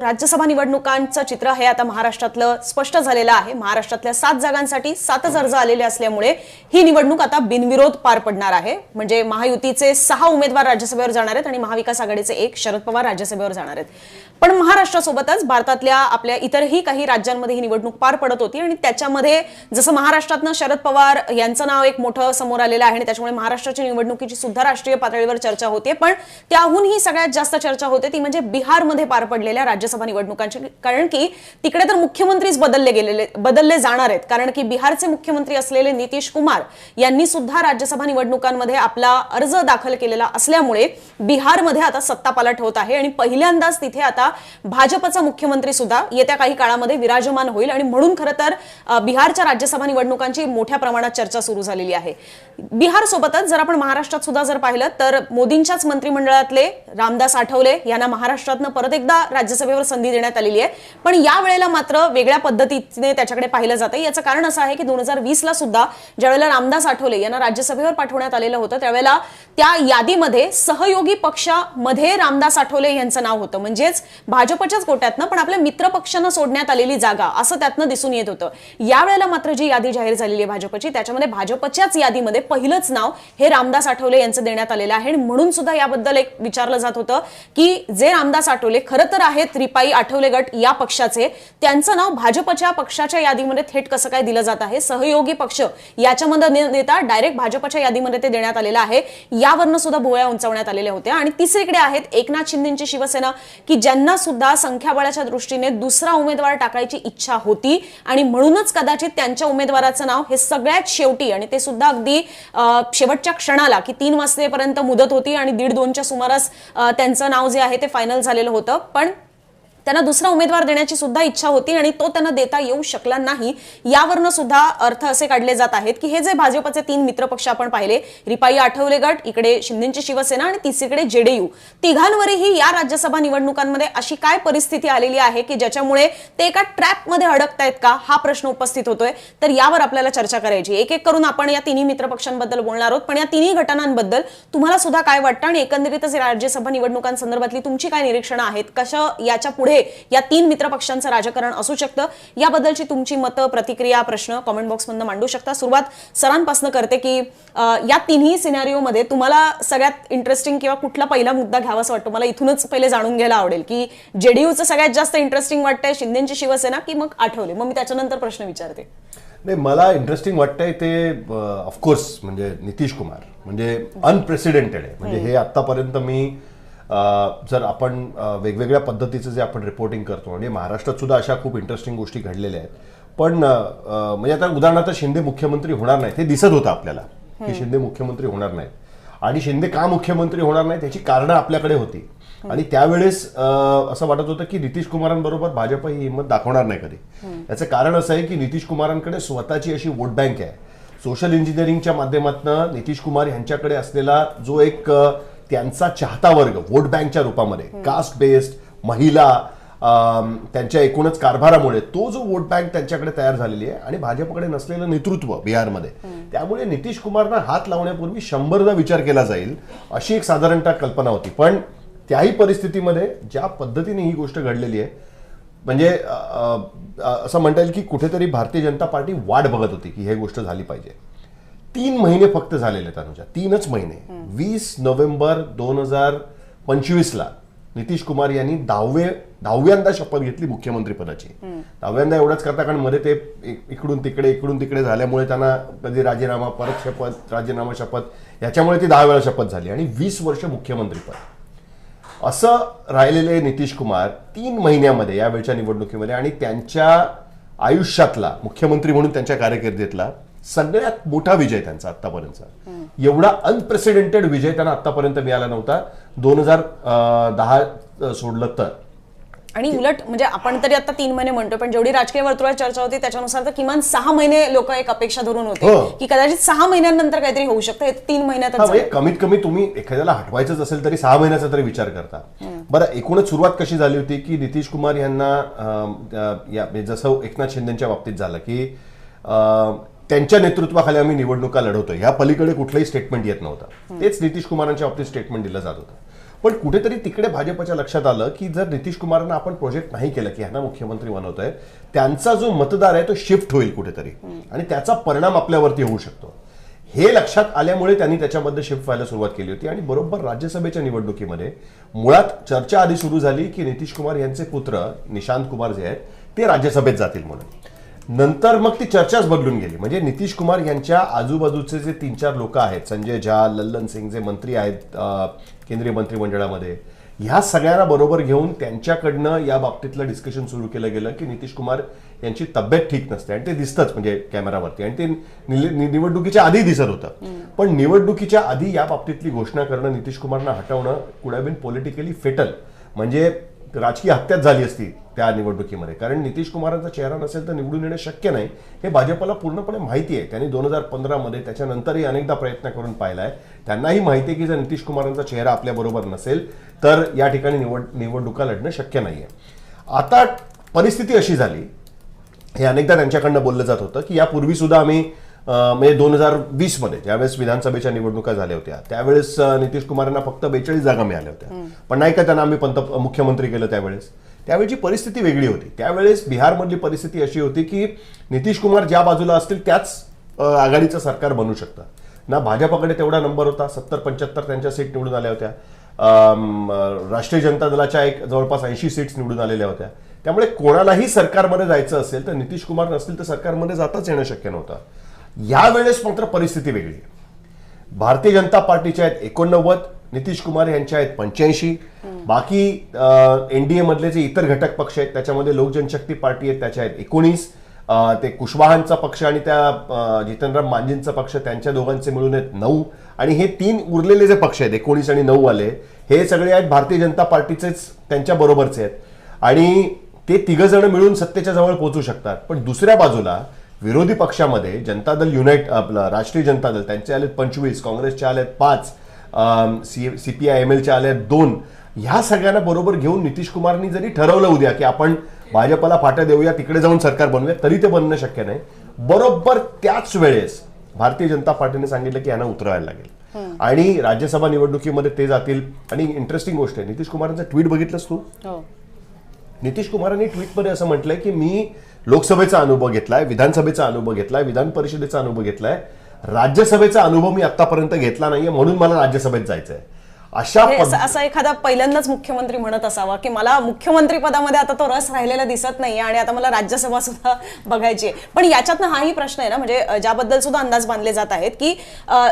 राज्यसभा निवडणुकांचं चित्र हे आता महाराष्ट्रातलं स्पष्ट झालेलं आहे। महाराष्ट्रातल्या 7 जागांसाठी 7च अर्ज आलेले असल्यामुळे ही निवडणूक आता बिनविरोध पार पडणार आहे। म्हणजे महायुतीचे 6 उमेदवार राज्यसभेवर जाणार आहेत आणि महाविकास आघाडीचे 1 शरद पवार राज्यसभेवर जाणार आहेत। पण महाराष्ट्रासोबतच भारतातल्या आपल्या इतरही काही राज्यांमध्ये ही निवडणूक पार पडत होती आणि त्याच्यामध्ये जसं महाराष्ट्रातनं शरद पवार यांचं नाव एक मोठं समोर आलेलं आहे आणि त्याच्यामुळे महाराष्ट्राच्या निवडणुकीची सुद्धा राष्ट्रीय पातळीवर चर्चा होते। पण त्याहूनही सगळ्यात जास्त चर्चा होते ती म्हणजे बिहारमध्ये पार पडलेल्या राज्यसभा निवडणुकांची, कारण की तिकडे तर मुख्यमंत्रीच बदलले जाणार आहेत। कारण की बिहारचे मुख्यमंत्री असलेले नितीश कुमार यांनी सुद्धा राज्यसभा निवडणुकांमध्ये आपला अर्ज दाखल केलेला असल्यामुळे बिहारमध्ये आता सत्तापालट होत आहे आणि पहिल्यांदाच तिथे आता भाजपचा मुख्यमंत्री सुद्धा येत्या काही काळामध्ये विराजमान होईल आणि म्हणून खरं तर बिहारच्या राज्यसभा निवडणुकांची मोठ्या प्रमाणात चर्चा सुरू झालेली आहे। बिहार सोबतच जर आपण महाराष्ट्रात सुद्धा जर पाहिलं तर मोदींच्याच मंत्रिमंडळातले रामदास आठवले यांना महाराष्ट्रातनं परत एकदा राज्यसभेवर संधी देण्यात आलेली आहे। पण या वेळेला मात्र वेगळ्या पद्धतीने त्याच्याकडे पाहिलं जातं। याचं कारण असं आहे की 2020 ला सुद्धा ज्यावेळेला रामदास आठवले यांना राज्यसभेवर पाठवण्यात आलेलं होतं त्यावेळेला त्या यादीमध्ये सहयोगी पक्षामध्ये रामदास आठवले यांचं नाव होतं, म्हणजेच भाजपच्याच कोट्यातनं पण आपल्या मित्र पक्षांना सोडण्यात आलेली जागा असं त्यातनं दिसून येत होतं। यावेळेला मात्र जी यादी जाहीर झालेली आहे भाजपची त्याच्यामध्ये भाजपच्याच यादीमध्ये पहिलंच नाव हे रामदास आठवले यांचं देण्यात आलेलं आहे आणि म्हणून सुद्धा याबद्दल एक विचारलं जात होतं की जे रामदास आठवले खरं तर आहेत रिपाई आठवले गट या पक्षाचे, त्यांचं नाव भाजपच्या पक्षाच्या यादीमध्ये थेट कसं काय दिलं जात आहे, सहयोगी पक्ष याच्यामध्ये नेता डायरेक्ट भाजपच्या यादीमध्ये ते देण्यात आलेलं आहे। यावरनं सुद्धा भुवया उंचावण्यात आलेल्या होत्या। आणि तिसरीकडे आहेत एकनाथ शिंदेची शिवसेना की ज्यांना सुद्धा संख्याबळाच्या दृष्टीने दुसरा उमेदवार टाकायची इच्छा होती आणि म्हणूनच कदाचित त्यांच्या उमेदवाराचं नाव हे सगळ्यात शेवटी आणि ते सुद्धा अगदी शेवटच्या क्षणाला की 3 वाजतेपर्यंत मुदत होती आणि 1:30च्या सुमारास त्यांचं नाव जे आहे ते फायनल झालेलं होतं, पण त्यांना दुसरा उमेदवार देण्याची सुद्धा इच्छा होती आणि तो त्यांना देता येऊ शकला नाही। यावरनं सुद्धा अर्थ असे काढले जात आहेत की हे जे भाजपचे 3 मित्र पक्ष आपण पाहिले रिपाई आठवले गट, इकडे शिंदेची शिवसेना आणि तिसरीकडे जेडीयू, तिघांवरही या राज्यसभा निवडणुकांमध्ये अशी काय परिस्थिती आलेली आहे की ज्याच्यामुळे ते एका ट्रॅपमध्ये अडकतायत का हा प्रश्न उपस्थित होतोय। तर यावर आपल्याला चर्चा करायची, एक एक करून आपण या तिन्ही मित्र पक्षांबद्दल बोलणार आहोत। पण या तिन्ही घटनांबद्दल तुम्हाला सुद्धा काय वाटतं आणि एकंदरीतच राज्यसभा निवडणुकांसंदर्भातली तुमची काय निरीक्षणं आहेत, कसं याच्या पुढे या 3 मित्र पक्षांचं राजकारण असू शकतं याबद्दलची तुमची मतं, प्रतिक्रिया, प्रश्न कमेंट बॉक्समध्ये मांडू शकता। सुरुवात सरांपासून करते की या तिन्ही सिनारिओमध्ये तुम्हाला सगळ्यात इंटरेस्टिंग किंवा कुठला पहिला मुद्दा घ्यावासा वाटतो, मला इथूनच पहिले जाणून घ्यायला आवडेल की जेडीयूचं सगळ्यात जास्त इंटरेस्टिंग वाटतंय, शिंदेची शिवसेना की मग आठवले, मग मी त्याच्यानंतर प्रश्न विचारते। नाही, मला इंटरेस्टिंग वाटतंय ते ऑफकोर्स म्हणजे नितीश कुमार म्हणजे अनप्रेसिडेंटेड आहे। म्हणजे हे आतापर्यंत मी जर आपण वेगवेगळ्या पद्धतीचं जे आपण रिपोर्टिंग करतो म्हणजे महाराष्ट्रात सुद्धा अशा खूप इंटरेस्टिंग गोष्टी घडलेल्या आहेत, पण म्हणजे आता उदाहरणार्थ शिंदे मुख्यमंत्री होणार नाहीत हे दिसत होतं आपल्याला की शिंदे मुख्यमंत्री होणार नाहीत आणि शिंदे का मुख्यमंत्री होणार नाहीत याची कारणं आपल्याकडे होती आणि त्यावेळेस असं वाटत होतं की नितीश कुमारांबरोबर भाजप ही हिंमत दाखवणार नाही कधी। याचं कारण असं आहे की नितीश कुमारांकडे स्वतःची अशी वोट बँक आहे। सोशल इंजिनिअरिंगच्या माध्यमातून नितीश कुमार यांच्याकडे असलेला जो एक त्यांचा चाहता वर्ग वोट बँकच्या रूपामध्ये कास्ट बेस्ड महिला त्यांच्या एकूणच कारभारामुळे तो जो वोट बँक त्यांच्याकडे तयार झालेली आहे आणि भाजपकडे नसलेलं नेतृत्व बिहारमध्ये, त्यामुळे नितीश कुमारना हात लावण्यापूर्वी 100दा विचार केला जाईल अशी एक साधारणतः कल्पना होती। पण त्याही परिस्थितीमध्ये ज्या पद्धतीने ही गोष्ट घडलेली आहे म्हणजे असं म्हणता येईल की कुठेतरी भारतीय जनता पार्टी वाट बघत होती की ही गोष्ट झाली पाहिजे। 3 महिने फक्त झालेले अनुजा, 3च महिने। 20 नोव्हेंबर 2025 ला नितीश कुमार यांनी दहाव्यांदा शपथ घेतली मुख्यमंत्री पदाची। दहाव्यांदा एवढंच करता कारण मध्ये ते इकडून तिकडे झाल्यामुळे त्यांना कधी राजीनामा, परत शपथ, राजीनामा, शपथ याच्यामुळे ती 10 वेळा शपथ झाली आणि 20 वर्ष मुख्यमंत्रीपद असं राहिलेले नितीश कुमार 3 महिन्यामध्ये यावेळच्या निवडणुकीमध्ये आणि त्यांच्या आयुष्यातला मुख्यमंत्री म्हणून त्यांच्या कारकिर्दीतला सगळ्यात मोठा विजय त्यांचा आतापर्यंतचा, एवढा अनप्रेसिडेंटेड विजय त्यांना आतापर्यंत मिळाला नव्हता 2010 सोडलं तर। आणि उलट म्हणजे आपण तरी आता 3 महिने म्हणतो पण जेवढी राजकीय वर्तुळात चर्चा होती त्याच्यानुसार तर किमान 6 महिने लोक एक अपेक्षा धरून होते की कदाचित 6 महिन्यांनंतर काहीतरी होऊ शकतं, 3 महिन्यातच कमीत कमी तुम्ही एखाद्याला हटवायचंच असेल तरी 6 महिन्याचा तरी विचार करता। बरं, एकूणच सुरुवात कशी झाली होती की नितीश कुमार यांना जसं एकनाथ शिंदेच्या बाबतीत झालं की त्यांच्या नेतृत्वाखाली आम्ही निवडणुका लढवतोय ह्या पलीकडे कुठलंही स्टेटमेंट येत नव्हतं, तेच नितीश कुमारांच्या बाबतीत स्टेटमेंट दिलं जात होतं। पण कुठेतरी तिकडे भाजपच्या लक्षात आलं की जर नितीश कुमारांना आपण प्रोजेक्ट नाही केलं की ह्यांना मुख्यमंत्री बनवतोय, त्यांचा जो मतदार आहे तो शिफ्ट होईल कुठेतरी आणि त्याचा परिणाम आपल्यावरती होऊ शकतो. हे लक्षात आल्यामुळे त्यांनी त्याच्यामध्ये शिफ्ट व्हायला सुरुवात केली होती. आणि बरोबर राज्यसभेच्या निवडणुकीमध्ये मुळात चर्चा आधी सुरू झाली की नितीश कुमार यांचे पुत्र निशांत कुमार जे आहेत ते राज्यसभेत जातील म्हणून. नंतर मग ती चर्चाच बदलून गेली. म्हणजे नितीश कुमार यांच्या आजूबाजूचे जे 3-4 लोक आहेत, संजय झा, लल्लन सिंग जे मंत्री आहेत केंद्रीय मंत्रिमंडळामध्ये, ह्या सगळ्यांना बरोबर घेऊन त्यांच्याकडनं या बाबतीतलं डिस्कशन सुरू केलं गेलं की नितीश कुमार यांची तब्येत ठीक नसते. आणि ते दिसतंच म्हणजे कॅमेरावरती, आणि ते निवडणुकीच्या आधी दिसत होतं. पण निवडणुकीच्या आधी या बाबतीतली घोषणा करणं, नितीश कुमारना हटवणं कुड हॅव बीन पॉलिटिकली फेटल. म्हणजे राजकीय हत्याच झाली असती त्या निवडणुकीमध्ये. कारण नितीश कुमारांचा चेहरा नसेल तर निवडून येणं शक्य नाही, हे भाजपला पूर्णपणे माहिती आहे. त्यांनी 2015 मध्ये त्याच्यानंतरही अनेकदा प्रयत्न करून पाहिलाय. त्यांनाही माहिती आहे की जर नितीश कुमारांचा चेहरा आपल्याबरोबर नसेल तर या ठिकाणी निवडणुका लढणं शक्य नाहीये. आता परिस्थिती अशी झाली, हे अनेकदा त्यांच्याकडनं बोललं जात होतं की यापूर्वी सुद्धा आम्ही म्हणजे 2020 मध्ये ज्यावेळेस विधानसभेच्या निवडणुका झाल्या होत्या त्यावेळेस नितीश कुमारांना फक्त 42 जागा मिळाल्या होत्या. पण नाही का त्यांना आम्ही मुख्यमंत्री केलं त्यावेळेची परिस्थिती वेगळी होती. त्यावेळेस बिहारमधली परिस्थिती अशी होती की नितीश कुमार ज्या बाजूला असतील त्याच आघाडीचं सरकार बनू शकतं ना. भाजपकडे तेवढा नंबर होता, 70-75 त्यांच्या सीट निवडून आल्या होत्या. राष्ट्रीय जनता दलाच्या जवळपास 80 सीट्स निवडून आलेल्या होत्या. त्यामुळे कोणालाही सरकारमध्ये जायचं असेल तर नितीश कुमार नसतील तर सरकारमध्ये जाताच येणं शक्य नव्हतं. यावेळेस मात्र परिस्थिती वेगळी आहे. भारतीय जनता पार्टीच्या आहेत 89, नितीश कुमार यांच्या आहेत 85. बाकी एनडीए मधले जे इतर घटक पक्ष आहेत त्याच्यामध्ये लोक जनशक्ती पार्टी आहेत त्याच्या आहेत 19. ते कुशवाहांचा पक्ष आणि त्या जितनराम मांझींचा पक्ष त्यांच्या दोघांचे मिळून आहेत 9. आणि हे 3 उरलेले जे पक्ष आहेत 19 आणि 9 वाले हे सगळे आहेत भारतीय जनता पार्टीचेच, त्यांच्या बरोबरचे आहेत. आणि ते 3 जण मिळून सत्तेच्या जवळ पोहोचू शकतात. पण दुसऱ्या बाजूला विरोधी पक्षामध्ये जनता दल युनाइट, आपलं राष्ट्रीय जनता दल, त्यांचे आलेत 25, काँग्रेसचे आलेत 5, CPI-MLचे आलेत 2. ह्या सगळ्यांना बरोबर घेऊन नितीश कुमारनी जरी ठरवलं उद्या की आपण भाजपला फाटा देऊया, तिकडे जाऊन सरकार बनवूया, तरी ते बनणं शक्य नाही. बरोबर त्याच वेळेस भारतीय जनता पार्टीने सांगितलं की यांना उतरवायला लागेल आणि राज्यसभा निवडणुकीमध्ये ते जातील. आणि इंटरेस्टिंग गोष्ट आहे, नितीश कुमारांचा ट्विट बघितलंस तू? नितीश कुमारांनी ट्विटमध्ये असं म्हटलंय की मी लोकसभेचा अनुभव घेतलाय, विधानसभेचा अनुभव घेतलाय, विधान परिषदेचा अनुभव घेतलाय, राज्यसभेचा अनुभव मी आतापर्यंत घेतला नाहीये म्हणून मला राज्यसभेत जायचंय. असा एखादा पहिल्यांदाच मुख्यमंत्री म्हणत असावा की मला मुख्यमंत्री पदामध्ये आता तो रस राहिलेला दिसत नाही आणि आता मला राज्यसभा सुद्धा बघायची आहे. पण याच्यातनं हाही प्रश्न आहे ना, म्हणजे ज्याबद्दल सुद्धा अंदाज बांधले जात आहेत की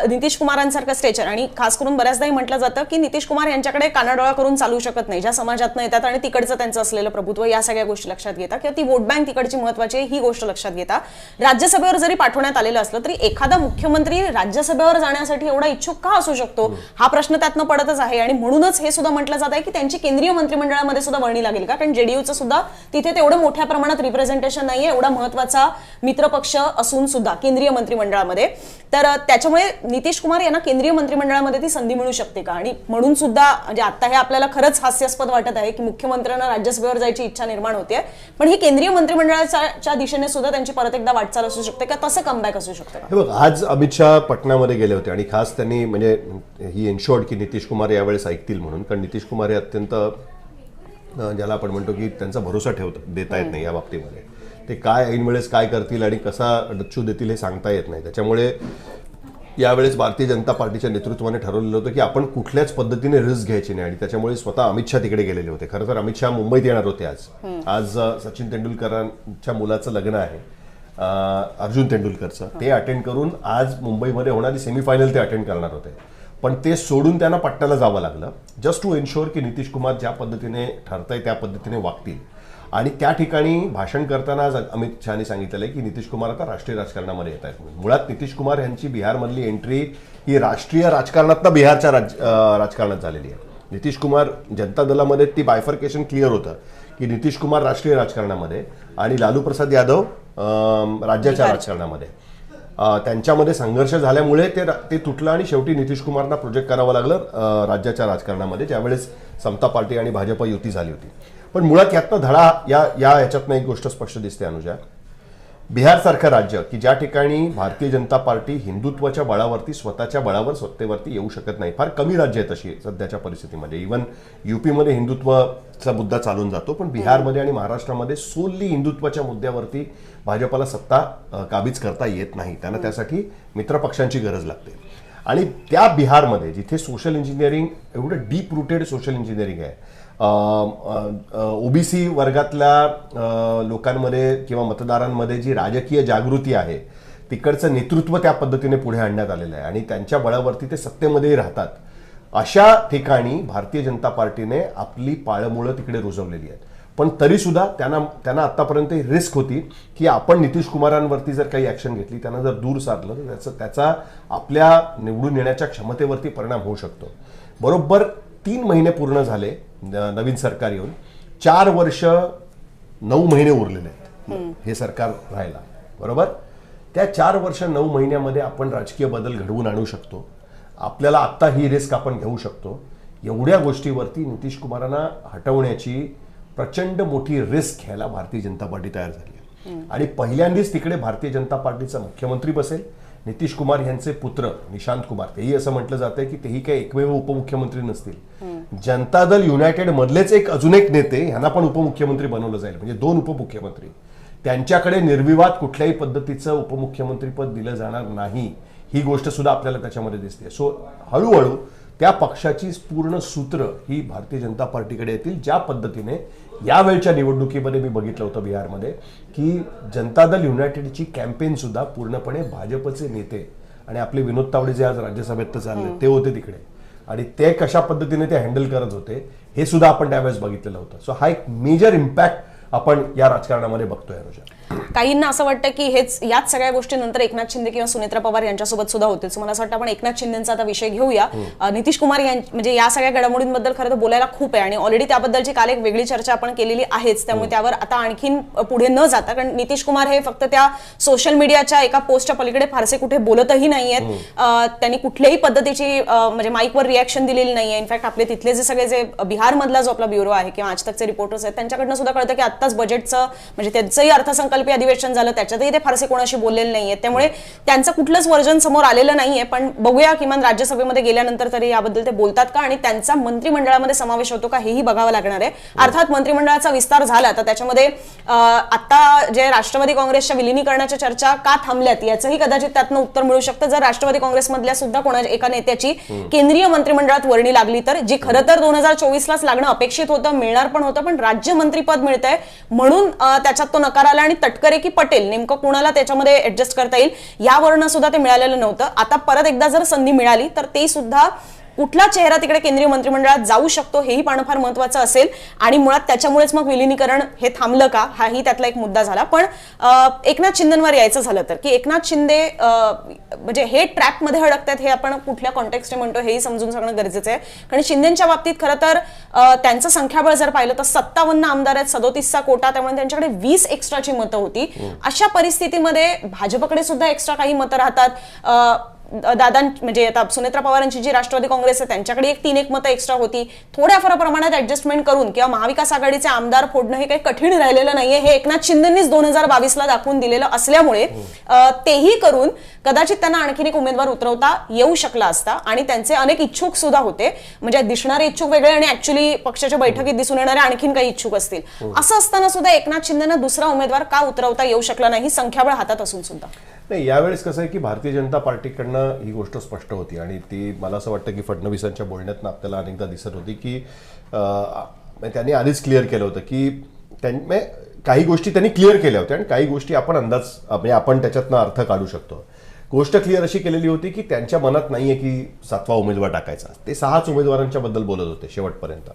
नितीश कुमारांसारखं स्टेचर, आणि खास करून बऱ्याचदाही म्हटलं जातं की नितीश कुमार यांच्याकडे कानाडोळा करून चालू शकत नाही, ज्या समाजातनं येतात आणि तिकडचं त्यांचं असलेलं प्रभुत्व, या सगळ्या गोष्टी लक्षात घेता किंवा ती वोट बँक तिकडची महत्वाची ही गोष्ट लक्षात घेता राज्यसभेवर जरी पाठवण्यात आलेलं असलं तरी एखादा मुख्यमंत्री राज्यसभेवर जाण्यासाठी एवढा इच्छुक का असू शकतो, हा प्रश्न त्यातनं पडतच आहे. आणि म्हणूनच हे सुद्धा म्हटलं जात आहे की त्यांची केंद्रीय मंत्रिमंडळामध्ये सुद्धा वर्णी लागेल का, कारण जेडीयूचं सुद्धा तिथे तेवढं मोठ्या प्रमाणात रिप्रेझेंटेशन नाहीये, एवढा महत्वाचा मित्रपक्ष असून सुद्धा केंद्रीय मंत्रिमंडळामध्ये. तर त्याच्यामुळे नितीश कुमार यांना केंद्रीय मंत्रिमंडळामध्ये ती संधी मिळू शकते का. आणि म्हणून सुद्धा म्हणजे आता हे आपल्याला खरंच हास्यास्पद वाटत आहे की मुख्यमंत्र्यांना राज्यसभेवर जायची इच्छा निर्माण होते, पण ही केंद्रीय मंत्रिमंडळाच्या दिशेने सुद्धा त्यांची परत एकदा वाटचाल असू शकते का, तसं कमबॅक असू शकतं का. आज अमित शहा पटनामध्ये गेले होते आणि खास त्यांनी म्हणजे ही एन्शोर्ड की नितीश कुमार यावेळेस ऐकतील म्हणून. कारण नितीश कुमार हे अत्यंत ज्याला आपण म्हणतो की त्यांचा भरोसा देता येत नाही या बाबतीमध्ये. ते काय ऐन वेळेस काय करतील आणि कसा डच्चू देतील हे सांगता येत नाही. त्याच्यामुळे यावेळेस भारतीय जनता पार्टीच्या नेतृत्वाने ठरवलेलं होतं की आपण कुठल्याच पद्धतीने रिस्क घ्यायची नाही. आणि त्याच्यामुळे स्वतः अमित शहा तिकडे गेलेले होते. खरं तर अमित शहा मुंबईत येणार होते आज सचिन तेंडुलकरांच्या मुलाचं लग्न आहे, अर्जुन तेंडुलकरचं, ते अटेंड करून आज मुंबईमध्ये होणारी सेमीफायनल ते अटेंड करणार होते. पण ते सोडून त्यांना पट्ट्याला जावं लागलं जस्ट टू एन्शुअर की नितीश कुमार ज्या पद्धतीने ठरतंय त्या पद्धतीने वागतील. आणि त्या ठिकाणी भाषण करताना आज अमित शहानी सांगितलेलं आहे की नितीश कुमार आता राष्ट्रीय राजकारणामध्ये येत आहेत. मुळात नितीश कुमार यांची बिहारमधली एंट्री ही राष्ट्रीय राजकारणातनं बिहारच्या राजकारणात झालेली आहे. नितीश कुमार जनता दलामध्ये ती बायफर्केशन क्लिअर होतं की नितीश कुमार राष्ट्रीय राजकारणामध्ये आणि लालू प्रसाद यादव राज्याच्या राजकारणामध्ये. त्यांच्यामध्ये संघर्ष झाल्यामुळे ते तुटलं आणि शेवटी नितीश कुमारना प्रोजेक्ट करावं लागलं राज्याच्या राजकारणामध्ये, ज्यावेळेस समता पार्टी आणि भाजप युती झाली होती. पण मुळात यातनं धडा या ह्याच्यातनं एक गोष्ट स्पष्ट दिसते अनुजा, बिहार सारखं राज्य की ज्या ठिकाणी भारतीय जनता पार्टी हिंदुत्वाच्या बळावरती स्वतःच्या बळावर सत्तेवरती येऊ शकत नाही, फार कमी राज्य आहेत तशी सध्याच्या परिस्थितीमध्ये. इव्हन युपीमध्ये हिंदुत्वाचा मुद्दा चालून जातो, पण बिहारमध्ये आणि महाराष्ट्रामध्ये सोलली हिंदुत्वाच्या मुद्द्यावरती भाजपला सत्ता काबीज करता येत नाही. त्यांना त्यासाठी मित्रपक्षांची गरज लागते. आणि त्या बिहारमध्ये जिथे सोशल इंजिनिअरिंग एवढं डीप रूटेड सोशल इंजिनिअरिंग आहे, ओबीसी वर्गातल्या लोकांमध्ये किंवा मतदारांमध्ये जी राजकीय जागृती आहे, तिकडचं नेतृत्व त्या पद्धतीने पुढे आणण्यात आलेलं आहे आणि त्यांच्या बळावरती ते सत्तेमध्येही राहतात. अशा ठिकाणी भारतीय जनता पार्टीने आपली पाळंमुळं तिकडे रुजवलेली आहेत. पण तरी सुद्धा त्यांना आतापर्यंत रिस्क होती की आपण नितीश कुमारांवरती जर काही ऍक्शन घेतली, त्यांना जर दूर सारलं तर त्याचा आपल्या निवडून येण्याच्या क्षमतेवरती परिणाम होऊ शकतो. बरोबर 3 महिने पूर्ण झाले नवीन सरकार येऊन, 4 वर्ष 9 महिने उरलेले आहेत हे सरकार राहायला. बरोबर, त्या 4 वर्ष 9 महिन्यामध्ये आपण राजकीय बदल घडवून आणू शकतो. आपल्याला आत्ता ही रिस्क आपण घेऊ शकतो. एवढ्या गोष्टीवरती नितीश कुमारांना हटवण्याची प्रचंड मोठी रिस्क घ्यायला भारतीय जनता पार्टी तयार झाली आहे. आणि पहिल्यांदाच तिकडे भारतीय जनता पार्टीचा मुख्यमंत्री बसेल. नितीश कुमार यांचे पुत्र निशांत कुमार, तेही असं म्हटलं जातंय की तेही काही एकमेव उपमुख्यमंत्री नसतील. जनता दल युनायटेड मधलेच अजून एक नेते, ह्यांना पण उपमुख्यमंत्री बनवलं जाईल, म्हणजे 2 उपमुख्यमंत्री. त्यांच्याकडे निर्विवाद कुठल्याही पद्धतीचं उपमुख्यमंत्रीपद दिलं जाणार नाही, ही गोष्ट सुद्धा आपल्याला त्याच्यामध्ये दिसते. सो हळूहळू त्या पक्षाची पूर्ण सूत्र ही भारतीय जनता पार्टीकडे येतील. ज्या पद्धतीने यावेळच्या निवडणुकीमध्ये मी बघितलं होतं बिहारमध्ये की जनता दल युनायटेडची कॅम्पेन सुद्धा पूर्णपणे भाजपचे नेते आणि आपले विनोद तावडे जे आज राज्यसभेत चालले ते होते तिकडे, आणि ते कशा पद्धतीने ते हँडल करत होते हे सुद्धा आपण त्यावेळेस बघितलेलं होतं. सो हा एक मेजर इम्पॅक्ट आपण या राजकारणामध्ये बघतोय. काहींना असं वाटतं की याच सगळ्या गोष्टीनंतर एकनाथ शिंदे किंवा सुनेत्रा पवार यांच्यासोबत सुद्धा होतील. मला असं वाटतं आपण एकनाथ शिंदेचा आता विषय घेऊया. नितीश कुमार म्हणजे या सगळ्या घडामोडींबद्दल खरं तर बोलायला खूप आहे आणि ऑलरेडी त्याबद्दलची काल एक वेगळी चर्चा आपण केलेली आहेच, त्यामुळे त्यावर आता आणखीन पुढे न जाता, कारण नितीश कुमार हे फक्त त्या सोशल मीडियाच्या एका पोस्टच्या पलीकडे फारसे कुठे बोलतही नाहीयेत. त्यांनी कुठल्याही पद्धतीची म्हणजे माईकवर रिॲक्शन दिलेली नाहीये. इनफॅक्ट आपले तिथले जे सगळे जे बिहारमधला जो आपला ब्युरो आहे किंवा आज तकचे रिपोर्टर्स आहेत त्यांच्याकडनं सुद्धा कळतं की आत्ताच बजेटचं म्हणजे त्यांचंही अर्थसंकल्पीय अधिवेशन झालं, त्याच्यातही ते फारसे कोणाशी बोललेले नाहीये. त्यामुळे त्यांचं कुठलंच वर्जन समोर आलेलं नाहीये. पण बघूया किमान राज्यसभेमध्ये गेल्यानंतर तरी याबद्दल ते बोलतात का आणि त्यांचा मंत्रिमंडळामध्ये समावेश होतो का हेही बघावं लागणार आहे. अर्थात मंत्रिमंडळाचा विस्तार झाला तर त्याच्यामध्ये आता जे राष्ट्रवादी काँग्रेसच्या विलिनीकरणाच्या चर्चा का थांबल्यात याचंही कदाचित त्यातनं उत्तर मिळू शकतं. जर राष्ट्रवादी काँग्रेसमधल्या सुद्धा कोणाच्या एका नेत्याची केंद्रीय मंत्रिमंडळात वर्णी लागली तर, जी खरं तर 2024लाच लागणं अपेक्षित होतं, मिळणार पण होतं, पण राज्यमंत्रीपद मिळतंय म्हणून त्याच्यात तो नकार आला आणि तटकरे की पटेल नेमकं कोणाला त्याच्यामध्ये ऍडजस्ट करता येईल यावरनं सुद्धा ते मिळालेलं नव्हतं. आता परत एकदा जर संधी मिळाली तर ते सुद्धा कुठला चेहरा तिकडे केंद्रीय मंत्रिमंडळात जाऊ शकतो हेही पाहणं फार महत्त्वाचं असेल. आणि मुळात त्याच्यामुळेच मग विलिनीकरण हे थांबलं का हाही त्यातला एक मुद्दा झाला. पण एकनाथ शिंदेंवर यायचं झालं तर की एकनाथ शिंदे म्हणजे हे ट्रॅपमध्ये अडकतात हे आपण कुठल्या कॉन्टेक्स्टने म्हणतो हेही समजून सांगणं गरजेचं आहे. कारण शिंदेच्या बाबतीत खरं तर त्यांचं संख्याबळ जर पाहिलं तर 57 आमदार आहेत, 37चा कोटा, त्यामुळे त्यांच्याकडे 20 एक्स्ट्राची मतं होती. अशा परिस्थितीमध्ये भाजपकडे सुद्धा एक्स्ट्रा काही मतं राहतात. दादा म्हणजे आता सुनेत्रा पवारांची जी राष्ट्रवादी काँग्रेस आहे त्यांच्याकडे 3 मतं एक्स्ट्रा होती. थोड्या फार प्रमाणात ऍडजस्टमेंट करून किंवा महाविकास आघाडीचे आमदार फोडणं हे काही कठीण राहिलेलं नाहीये. हे एकनाथ शिंदेंनीच 2022ला दाखवून दिलेलं असल्यामुळे तेही करून कदाचित त्यांना आणखीन एक उमेदवार उतरवता येऊ शकला असता. आणि त्यांचे अनेक इच्छुक सुद्धा होते, म्हणजे दिसणारे इच्छुक वेगळे आणि ऍक्च्युअली पक्षाच्या बैठकीत दिसून येणारे आणखीन काही इच्छुक असतील. असं असताना सुद्धा एकनाथ शिंदेना दुसरा उमेदवार का उतरवता येऊ शकला नाही संख्याबळ हातात असून सुद्धा? नाही, यावेळेस कसं आहे की भारतीय जनता पार्टीकडनं ही गोष्ट स्पष्ट होती आणि ती मला असं वाटतं की फडणवीसांच्या बोलण्यातनं आपल्याला अनेकदा दिसत होती की त्यांनी आधीच क्लिअर केलं होतं की काही गोष्टी त्यांनी क्लिअर केल्या होत्या आणि काही गोष्टी आपण अंदाज म्हणजे आपण त्याच्यातनं अर्थ काढू शकतो. गोष्ट क्लिअर अशी केलेली होती की त्यांच्या मनात नाहीये की 7वा उमेदवार टाकायचा. ते 6च उमेदवारांच्या बद्दल बोलत होते शेवटपर्यंत.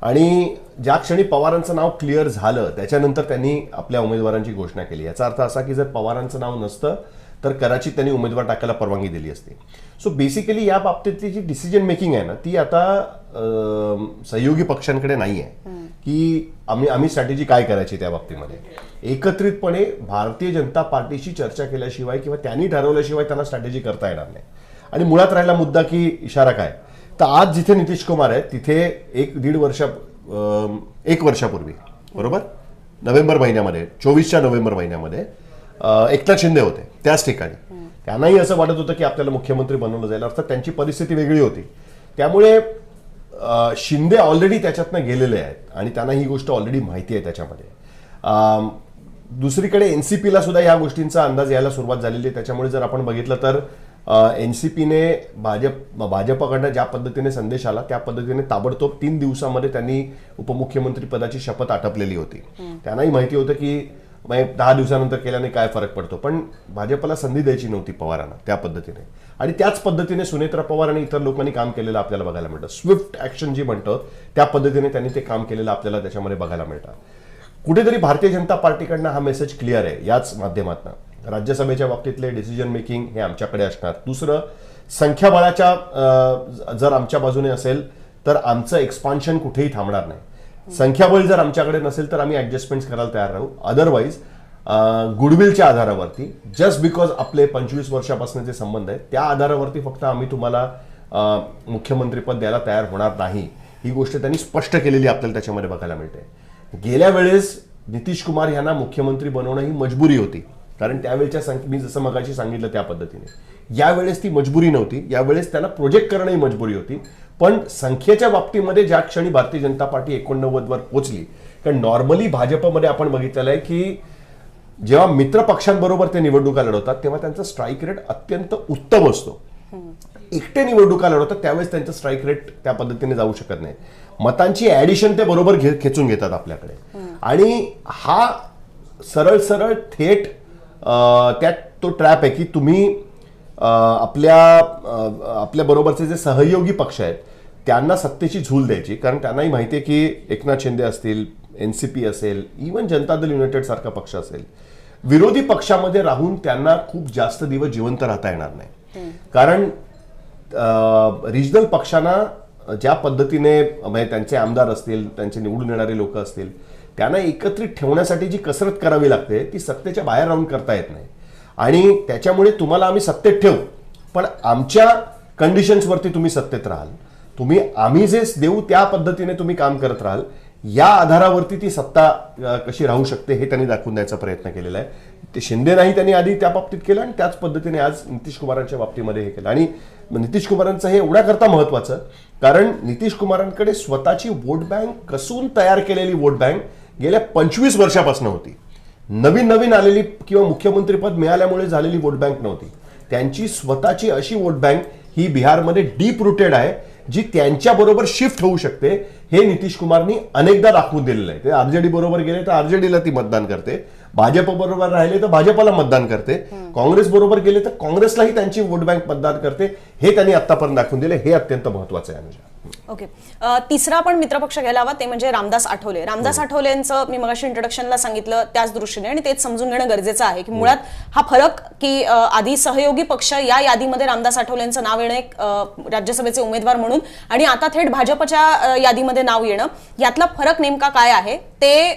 आणि ज्या क्षणी पवारांचं नाव क्लिअर झालं त्याच्यानंतर त्यांनी आपल्या उमेदवारांची घोषणा केली. याचा अर्थ असा की जर पवारांचं नाव नसतं तर कदाचित त्यांनी उमेदवार टाकायला परवानगी दिली असती. सो बेसिकली या बाबतीतली जी डिसिजन मेकिंग आहे ना ती आता सहयोगी पक्षांकडे नाही आहे की आम्ही स्ट्रॅटेजी काय करायची त्या बाबतीमध्ये. एकत्रितपणे भारतीय जनता पार्टीशी चर्चा केल्याशिवाय किंवा त्यांनी ठरवल्याशिवाय त्यांना स्ट्रॅटेजी करता येणार नाही. आणि मुळात राहिला मुद्दा की इशारा काय, तर आज जिथे नितीश कुमार आहेत तिथे 1 वर्षापूर्वी बरोबर नोव्हेंबर महिन्यामध्ये 24च्या नोव्हेंबर महिन्यामध्ये एकनाथ शिंदे होते त्याच ठिकाणी. त्यांनाही असं वाटत होतं की आपल्याला मुख्यमंत्री बनवलं जाईल, अर्थात त्यांची परिस्थिती वेगळी होती. त्यामुळे शिंदे ऑलरेडी त्याच्यातनं गेलेले आहेत आणि त्यांना ही गोष्ट ऑलरेडी माहिती आहे त्याच्यामध्ये. दुसरीकडे एनसीपीला सुद्धा या गोष्टींचा अंदाज यायला सुरुवात झालेली आहे. त्याच्यामुळे जर आपण बघितलं तर एनसीपीने भाजपकडनं ज्या पद्धतीने संदेश आला त्या पद्धतीने ताबडतोब 3 दिवसामध्ये त्यांनी उपमुख्यमंत्री पदाची शपथ आटपलेली होती. त्यांनाही माहिती होतं की 10 दिवसानंतर केल्याने काय फरक पडतो, पण भाजपला संधी द्यायची नव्हती पवारांना त्या पद्धतीने. आणि त्याच पद्धतीने सुनेत्रा पवार आणि इतर लोकांनी काम केलेलं आपल्याला बघायला मिळतं. स्विफ्ट ऍक्शन जी म्हणतो त्या पद्धतीने त्यांनी ते काम केलेलं आपल्याला त्याच्यामध्ये बघायला मिळतं. कुठेतरी भारतीय जनता पार्टीकडनं हा मेसेज क्लिअर आहे याच माध्यमातून. राज्यसभेच्या बाबतीतले डिसिजन मेकिंग हे आमच्याकडे असणार. दुसरं, संख्याबळाच्या जर आमच्या बाजूने असेल तर आमचं एक्सपान्शन कुठेही थांबणार नाही. संख्याबळ जर आमच्याकडे नसेल तर आम्ही ऍडजस्टमेंट करायला तयार राहू. अदरवाईज गुडविलच्या आधारावरती, जस्ट बिकॉज आपले 25 वर्षापासूनचे संबंध आहेत त्या आधारावरती फक्त आम्ही तुम्हाला मुख्यमंत्रीपद द्यायला तयार होणार नाही, ही गोष्ट त्यांनी स्पष्ट केलेली आपल्याला त्याच्यामध्ये बघायला मिळते. गेल्या वेळेस नितीश कुमार यांना मुख्यमंत्री बनवणं ही मजबुरी होती, कारण त्यावेळेच्या मी जसं मगाशी सांगितलं त्या पद्धतीने. यावेळेस ती मजबुरी नव्हती, यावेळेस त्यांना प्रोजेक्ट करणं ही मजबुरी होती. पण संख्येच्या बाबतीमध्ये ज्या क्षणी भारतीय जनता पार्टी 89 वर पोहोचली, कारण नॉर्मली भाजपमध्ये आपण बघितलेलं आहे की जेव्हा मित्र पक्षांबरोबर ते निवडणुका लढवतात तेव्हा त्यांचा स्ट्राईक रेट अत्यंत उत्तम असतो. एकटे निवडणुका लढवतात त्यावेळेस त्यांचं स्ट्राईक रेट त्या पद्धतीने जाऊ शकत नाही. मतांची ऍडिशन ते बरोबर खेचून घेतात आपल्याकडे. आणि हा सरळ सरळ थेट त्यात तो ट्रॅप आहे की तुम्ही आपल्या बरोबरचे जे सहयोगी पक्ष आहेत त्यांना सत्तेची झूल द्यायची, कारण त्यांनाही माहिती आहे की एकनाथ शिंदे असतील, एनसीपी असेल, इव्हन जनता दल युनायटेड सारखा पक्ष असेल, विरोधी पक्षामध्ये राहून त्यांना खूप जास्त दिवस जिवंत राहता येणार नाही. कारण रिजनल पक्षांना ज्या पद्धतीने म्हणजे त्यांचे आमदार असतील, त्यांचे निवडून येणारे लोक असतील, त्यांना एकत्रित ठेवण्यासाठी जी कसरत करावी लागते ती सत्तेच्या बाहेर राहून करता येत नाही. आणि त्याच्यामुळे तुम्हाला आम्ही सत्तेत ठेवू, पण आमच्या कंडिशन्सवरती तुम्ही सत्तेत राहाल, आम्ही जे देऊ त्या पद्धतीने तुम्ही काम करत राहाल, या आधारावरती ती सत्ता कशी राहू शकते हे त्यांनी दाखवून द्यायचा प्रयत्न केलेला आहे. ते शिंदे नाही त्यांनी आधी त्या बाबतीत केलं आणि त्याच पद्धतीने आज नितीश कुमारांच्या बाबतीमध्ये हे केलं. आणि नितीश कुमारांचं हे एवढ्या करता महत्वाचं, कारण नितीश कुमारांकडे स्वतःची वोट बँक कसून तयार केलेली वोट बँक गेल्या 25 वर्षापासून होती. नवीन आलेली किंवा मुख्यमंत्रीपद मिळाल्यामुळे झालेली वोट बँक नव्हती. त्यांची स्वतःची अशी वोट बँक ही बिहारमध्ये डीप रुटेड आहे, जी त्यांच्या बरोबर शिफ्ट होऊ शकते. हे नितीश कुमारनी अनेकदा दाखवून दिलेलं आहे. ते आरजेडी बरोबर गेले तर आरजेडीला ती मतदान करते, भाजप बरोबर राहिले तर भाजपला मतदान करते, काँग्रेस बरोबर गेले तर काँग्रेसलाही त्यांची वोट बँक मतदान करते. हे त्यांनी आतापर्यंत दाखवून दिले. हे अत्यंत महत्वाचं आहे. अनुजा, ओके. तिसरा आपण मित्रपक्ष घ्यायला हवा ते म्हणजे रामदास आठवले. रामदास आठवलेंचं मी मगाशी इंट्रोडक्शनला सांगितलं त्याच दृष्टीने, आणि तेच समजून घेणं गरजेचं आहे की मुळात हा फरक की आधी सहयोगी पक्ष या यादीमध्ये रामदास आठवलेंचं नाव येणं एक राज्यसभेचे उमेदवार म्हणून आणि आता थेट भाजपच्या यादीमध्ये नाव येणं, यातला फरक नेमका काय आहे ते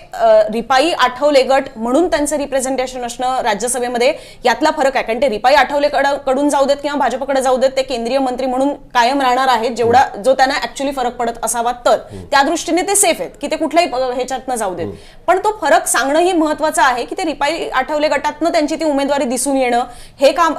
रिपाई आठवले गट म्हणून त्यांचं रिप्रेझेंटेशन असणं राज्यसभेमध्ये, यातला फरक आहे. कारण ते रिपाई आठवले कडून जाऊ देत किंवा भाजपकडे जाऊ देत, ते केंद्रीय मंत्री म्हणून कायम राहणार आहेत जेवढा जो त्यांना ऍक्च्युअली फरक पडत असावा, तर त्या दृष्टीने ते सेफ आहेत की ते कुठल्याही ह्याच्यातनं जाऊ देत. पण तो फरक सांगणंही महत्वाचं आहे की ते रिपाई आठवले गटातनं त्यांची ती उमेदवारी दिसून येणं हे काम,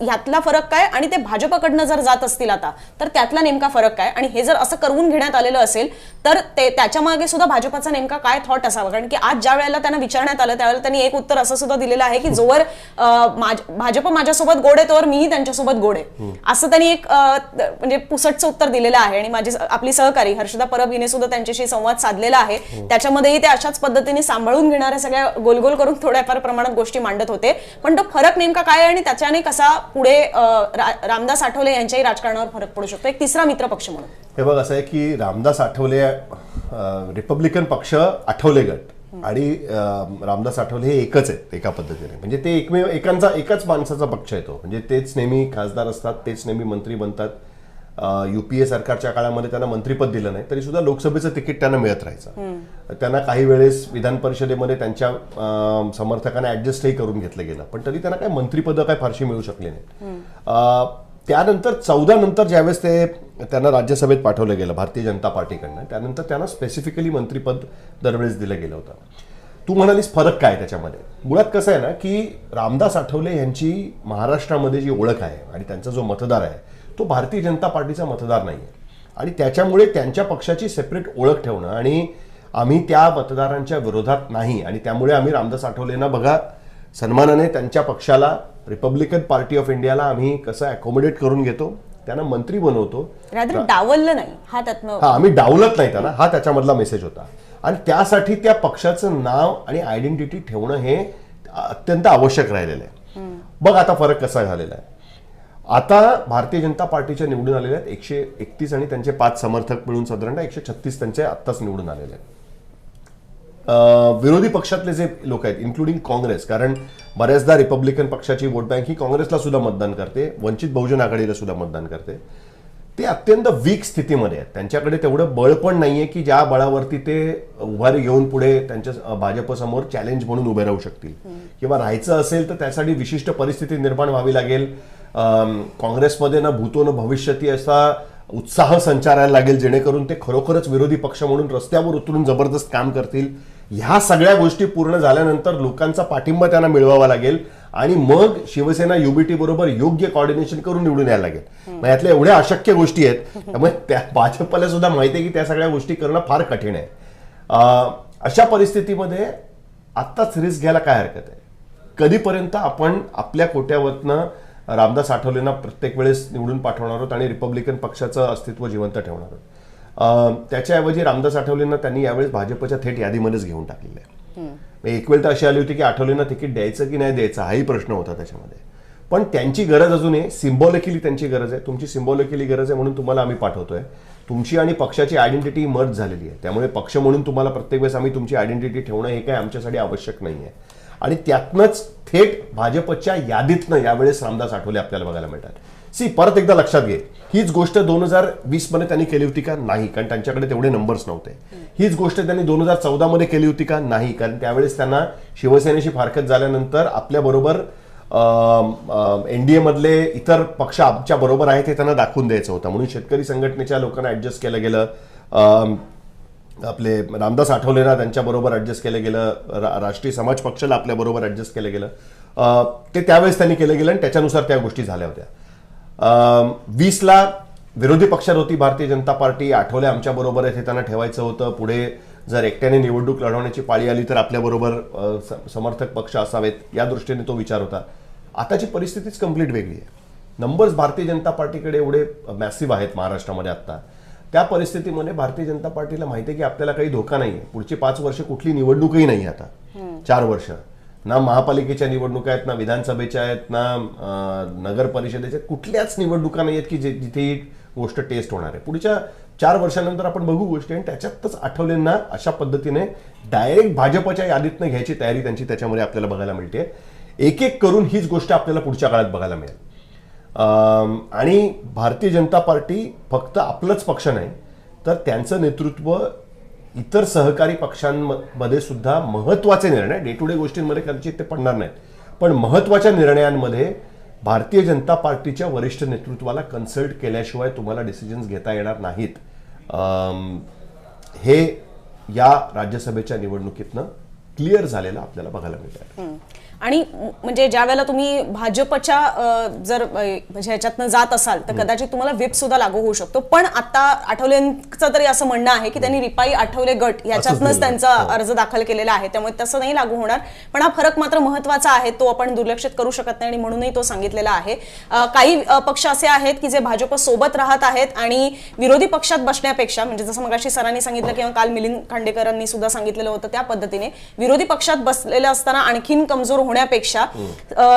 ह्यातला फरक काय आणि ते भाजपकडनं जर जात असतील आता तर त्यातला नेमका फरक काय, आणि हे जर असं करून घेण्यात आलेलं असेल तर त्याच्या मागे सुद्धा भाजपचा नेमका काय थॉट असावा. कारण की आज ज्या वेळेला त्यांना विचारण्यात आलं त्यावेळेला त्यांनी एक उत्तर असं सुद्धा दिलेलं आहे की जोवर भाजप माझ्यासोबत गोड आहे तोवर मीही त्यांच्यासोबत गोड आहे, असं त्यांनी एक म्हणजे पुसटचं उत्तर दिलेलं आहे. आणि आपली सहकारी हर्षदा परब हिने सुद्धा त्यांच्याशी संवाद साधलेला आहे. त्याच्यामध्येही ते अशाच पद्धतीने सांभाळून घेणाऱ्या सगळ्या गोलगोल करून थोड्याफार प्रमाणात गोष्टी मांडत होते. पण तो फरक नेमका काय आणि त्याच्याने कसा पुढे रामदास आठवले यांच्याही राजकारणावर फरक पडू शकतो एक तिसरा मित्र पक्ष म्हणून. हे बघ असं आहे की रामदास आठवले रिपब्लिकन पक्ष आठवले गट आणि रामदास आठवले हे एकच आहेत एका पद्धतीने. म्हणजे ते एकाच माणसाचा पक्ष आहे तो. म्हणजे तेच नेहमी खासदार असतात, तेच नेहमी मंत्री बनतात. युपीए सरकारच्या काळामध्ये त्यांना मंत्रीपद दिलं नाही तरी सुद्धा लोकसभेचं तिकीट त्यांना मिळत राहायचं. त्यांना काही वेळेस विधान परिषदेमध्ये त्यांच्या समर्थकांना ऍडजस्टही करून घेतलं गेलं, पण तरी त्यांना काही मंत्रीपदं काही फारशी मिळू शकली नाही. त्यानंतर 14 नंतर ज्यावेळेस त्यांना राज्यसभेत पाठवलं गेलं भारतीय जनता पार्टीकडनं, त्यानंतर त्यांना स्पेसिफिकली मंत्रीपद दरवेळेस दिलं गेलं होतं. तू म्हणालीस फरक काय त्याच्यामध्ये. मुळात कसं आहे ना की रामदास आठवले यांची महाराष्ट्रामध्ये जी ओळख आहे आणि त्यांचा जो मतदार आहे तो भारतीय जनता पार्टीचा मतदार नाही आहे आणि त्याच्यामुळे त्यांच्या पक्षाची सेपरेट ओळख ठेवणं आणि आम्ही त्या मतदारांच्या विरोधात नाही आणि त्यामुळे आम्ही रामदास आठवलेंना बघा सन्मानाने त्यांच्या पक्षाला रिपब्लिकन पार्टी ऑफ इंडियाला आम्ही कसं अकोमोडेट करून घेतो, त्यांना मंत्री बनवतो, डावललं नाही हा त्यातनं. आम्ही डावलत नाही त्यांना, हा त्याच्यामधला मेसेज होता. आणि त्यासाठी त्या पक्षाचं नाव आणि आयडेंटिटी ठेवणं हे अत्यंत आवश्यक राहिलेलं आहे. बघ आता फरक कसा झालेला आहे. आता भारतीय जनता पार्टीच्या निवडून आलेल्या आहेत 131 आणि त्यांचे 5 समर्थक मिळून साधारणतः 136 त्यांचे आत्ताच निवडून आलेले आहेत. विरोधी पक्षातले जे लोक आहेत इन्क्लुडिंग काँग्रेस, कारण बऱ्याचदा रिपब्लिकन पक्षाची वोट बँक ही काँग्रेसला सुद्धा मतदान करते, वंचित बहुजन आघाडीला सुद्धा मतदान करते, ते अत्यंत वीक स्थितीमध्ये आहेत. त्यांच्याकडे तेवढं बळ पण नाहीये की ज्या बळावरती ते उभारी घेऊन पुढे त्यांच्या भाजपसमोर चॅलेंज म्हणून उभे राहू शकतील किंवा राहायचं असेल तर त्यासाठी विशिष्ट परिस्थिती निर्माण व्हावी लागेल. काँग्रेसमध्ये ना भूतो न भविष्यती असा उत्साह संचारायला लागेल जेणेकरून ते खरोखरच विरोधी पक्ष म्हणून रस्त्यावर उतरून जबरदस्त काम करतील. ह्या सगळ्या गोष्टी पूर्ण झाल्यानंतर लोकांचा पाठिंबा त्यांना मिळवावा लागेल आणि मग शिवसेना युबीटी बरोबर योग्य कॉर्डिनेशन करून निवडून यायला लागेल. मग यातल्या एवढ्या अशक्य गोष्टी आहेत त्यामुळे त्या भाजपला सुद्धा माहिती आहे की त्या सगळ्या गोष्टी करणं फार कठीण आहे. अशा परिस्थितीमध्ये आत्ताच रिस्क घ्यायला काय हरकत आहे. कधीपर्यंत आपण आपल्या कोट्यावरनं रामदास आठवलेंना प्रत्येक वेळेस निवडून पाठवणार आहोत आणि रिपब्लिकन पक्षाचं अस्तित्व जिवंत ठेवणार आहोत. त्याच्याऐवजी रामदास आठवलेंना त्यांनी यावेळेस भाजपच्या थेट यादीमध्येच घेऊन टाकलेलं आहे. एक वेळ तर अशी आली होती की आठवलेंना तिकीट द्यायचं की नाही द्यायचं हाही प्रश्न होता त्याच्यामध्ये. पण त्यांची गरज अजून आहे, सिम्बॉलिकली त्यांची गरज आहे. तुमची सिम्बॉलिकली गरज आहे म्हणून तुम्हाला आम्ही पाठवतोय. तुमची आणि पक्षाची आयडेंटिटी मर्ज झालेली आहे त्यामुळे पक्ष म्हणून तुम्हाला प्रत्येक वेळेस आम्ही तुमची आयडेंटिटी ठेवणं हे काय आमच्यासाठी आवश्यक नाही आहे. आणि त्यातनंच थेट भाजपच्या यादीतनं यावेळेस रामदास आठवले आपल्याला बघायला मिळतात. परत एकदा लक्षात घे, हीच गोष्ट 2020 मध्ये त्यांनी केली होती का? नाही, कारण त्यांच्याकडे तेवढे नंबर्स नव्हते. हीच गोष्ट त्यांनी 2014 मध्ये केली होती का? नाही, कारण त्यावेळेस त्यांना शिवसेनेशी फारकत झाल्यानंतर आपल्या बरोबर एनडीए मधले इतर पक्ष आमच्या बरोबर आहेत हे त्यांना दाखवून द्यायचं होतं म्हणून शेतकरी संघटनेच्या लोकांना ऍडजस्ट केलं गेलं. आपले रामदास आठवलेंना त्यांच्या बरोबर ऍडजस्ट केलं गेलं, राष्ट्रीय समाज पक्षाला आपल्या बरोबर ऍडजस्ट केलं गेलं. ते त्यावेळेस त्यांनी केलं गेलं आणि त्याच्यानुसार त्या गोष्टी झाल्या होत्या. 20ला विरोधी पक्षात होती भारतीय जनता पार्टी, आठवले आमच्या बरोबर आहे हे त्यांना ठेवायचं होतं. पुढे जर एकट्याने निवडणूक लढवण्याची पाळी आली तर आपल्याबरोबर समर्थक पक्ष असावेत या दृष्टीने तो विचार होता. आताची परिस्थितीच कम्प्लीट वेगळी आहे. नंबर्स भारतीय जनता पार्टीकडे एवढे मॅसिव्ह आहेत महाराष्ट्रामध्ये आता. त्या परिस्थितीमध्ये भारतीय जनता पार्टीला माहिती आहे की आपल्याला काही धोका नाही आहे. पुढची 5 वर्ष कुठली निवडणूकही नाही आता, 4 वर्ष ना महापालिकेच्या निवडणुका आहेत, ना विधानसभेच्या आहेत, ना नगर परिषदेच्या, कुठल्याच निवडणुका नाही आहेत की जिथे ही गोष्ट टेस्ट होणार आहे. पुढच्या 4 वर्षानंतर आपण बघू गोष्टी आणि त्याच्यातच आठवलेंना अशा पद्धतीने डायरेक्ट भाजपच्या यादीतनं घ्यायची तयारी त्यांची त्याच्यामध्ये आपल्याला बघायला मिळते. एक एक करून हीच गोष्ट आपल्याला पुढच्या काळात बघायला मिळेल. आणि भारतीय जनता पार्टी फक्त आपलंच पक्ष नाही तर त्यांचं नेतृत्व इतर सहकारी पक्षांमध्ये सुद्धा महत्वाचे निर्णय, डे टू डे गोष्टींमध्ये कदाचित ते पडणार नाहीत, पण महत्वाच्या निर्णयांमध्ये भारतीय जनता पार्टीच्या वरिष्ठ नेतृत्वाला कन्सल्ट केल्याशिवाय तुम्हाला डिसिजन्स घेता येणार नाहीत. हे या राज्यसभेच्या निवडणुकीतनं क्लिअर झालेलं आपल्याला बघायला मिळतं. आणि म्हणजे ज्या वेळेला तुम्ही भाजपच्या जर म्हणजे ह्याच्यातनं जात असाल तर कदाचित तुम्हाला व्हिप सुद्धा लागू होऊ शकतो. पण आता आठवलेंचं तरी असं म्हणणं आहे की त्यांनी रिपाई आठवले गट याच्यातनंच त्यांचा अर्ज दाखल केलेला आहे त्यामुळे तसं नाही लागू होणार. पण हा फरक मात्र महत्वाचा आहे, तो आपण दुर्लक्षित करू शकत नाही आणि म्हणूनही तो सांगितलेला आहे. काही पक्ष असे आहेत की जे भाजप सोबत राहत आहेत आणि विरोधी पक्षात बसण्यापेक्षा, म्हणजे जसं मगाशी सरांनी सांगितलं किंवा काल मिलिंद खांडेकरांनी सुद्धा सांगितलेलं होतं त्या पद्धतीने विरोधी पक्षात बसलेलं असताना आणखीन कमजोर होण्यापेक्षा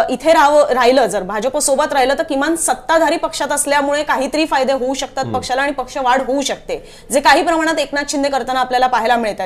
इथे राहिलं, जर भाजप सोबत राहिलं तर किमान सत्ताधारी पक्षात असल्यामुळे काहीतरी फायदे होऊ शकतात पक्षाला आणि पक्ष वाढ होऊ शकते, जे काही प्रमाणात एकनाथ शिंदे करताना आपल्याला पाहायला मिळतात.